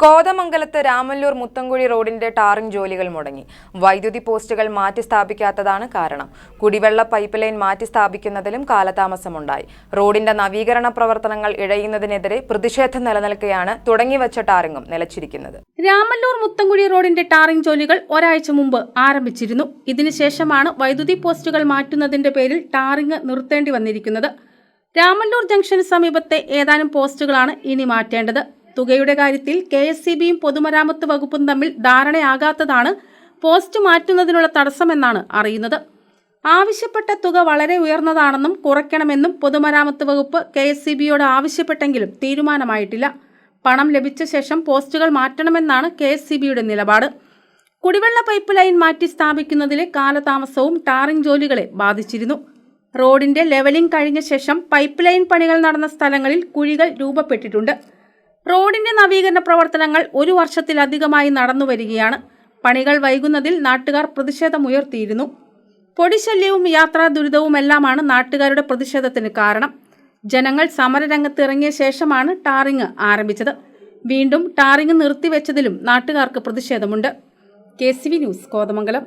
കോതമംഗലത്ത് രാമല്ലൂർ മുത്തൻകുഴി റോഡിന്റെ ടാറിംഗ് ജോലികൾ മുടങ്ങി. വൈദ്യുതി പോസ്റ്റുകൾ മാറ്റി സ്ഥാപിക്കാത്തതാണ് കാരണം. കുടിവെള്ള പൈപ്പ് ലൈൻ മാറ്റി സ്ഥാപിക്കുന്നതിലും കാലതാമസമുണ്ടായി. റോഡിന്റെ നവീകരണ പ്രവർത്തനങ്ങൾ ഇഴയുന്നതിനെതിരെ പ്രതിഷേധം നിലനിൽക്കെയാണ് തുടങ്ങിവച്ച ടാറിംഗും നിലച്ചിരിക്കുന്നത്. രാമല്ലൂർ മുത്തൻകുഴി റോഡിന്റെ ടാറിംഗ് ജോലികൾ ഒരാഴ്ച മുമ്പ് ആരംഭിച്ചിരുന്നു. ഇതിനുശേഷമാണ് വൈദ്യുതി പോസ്റ്റുകൾ മാറ്റുന്നതിന്റെ പേരിൽ ടാറിംഗ് നിർത്തേണ്ടി വന്നിരിക്കുന്നത്. രാമല്ലൂർ ജംഗ്ഷന് സമീപത്തെ ഏതാനും പോസ്റ്റുകളാണ് ഇനി മാറ്റേണ്ടത്. തുകയുടെ കാര്യത്തിൽ KSEBയും പൊതുമരാമത്ത് വകുപ്പും തമ്മിൽ ധാരണയാകാത്തതാണ് പോസ്റ്റ് മാറ്റുന്നതിനുള്ള തടസ്സമെന്നാണ് അറിയുന്നത്. ആവശ്യപ്പെട്ട തുക വളരെ ഉയർന്നതാണെന്നും കുറയ്ക്കണമെന്നും പൊതുമരാമത്ത് വകുപ്പ് KSEBയോട് ആവശ്യപ്പെട്ടെങ്കിലും തീരുമാനമായിട്ടില്ല. പണം ലഭിച്ച ശേഷം പോസ്റ്റുകൾ മാറ്റണമെന്നാണ് KSEBയുടെ നിലപാട്. കുടിവെള്ള പൈപ്പ് ലൈൻ മാറ്റി സ്ഥാപിക്കുന്നതിലെ കാലതാമസവും ടാറിംഗ് ജോലികളെ ബാധിച്ചിരുന്നു. റോഡിന്റെ ലെവലിംഗ് കഴിഞ്ഞ ശേഷം പൈപ്പ് ലൈൻ പണികൾ നടന്ന സ്ഥലങ്ങളിൽ കുഴികൾ രൂപപ്പെട്ടിട്ടുണ്ട്. റോഡിന്റെ നവീകരണ പ്രവർത്തനങ്ങൾ 1 വർഷത്തിലധികമായി നടന്നുവരികയാണ്. പണികൾ വൈകുന്നതിൽ നാട്ടുകാർ പ്രതിഷേധമുയർത്തിയിരുന്നു. പൊടിശല്യവും യാത്രാ ദുരിതവുമെല്ലാമാണ് നാട്ടുകാരുടെ പ്രതിഷേധത്തിന് കാരണം. ജനങ്ങൾ സമരരംഗത്ത് ഇറങ്ങിയ ശേഷമാണ് ടാറിംഗ് ആരംഭിച്ചത്. വീണ്ടും ടാറിംഗ് നിർത്തിവെച്ചതിലും നാട്ടുകാർക്ക് പ്രതിഷേധമുണ്ട്. KCV news, Kothamangalam.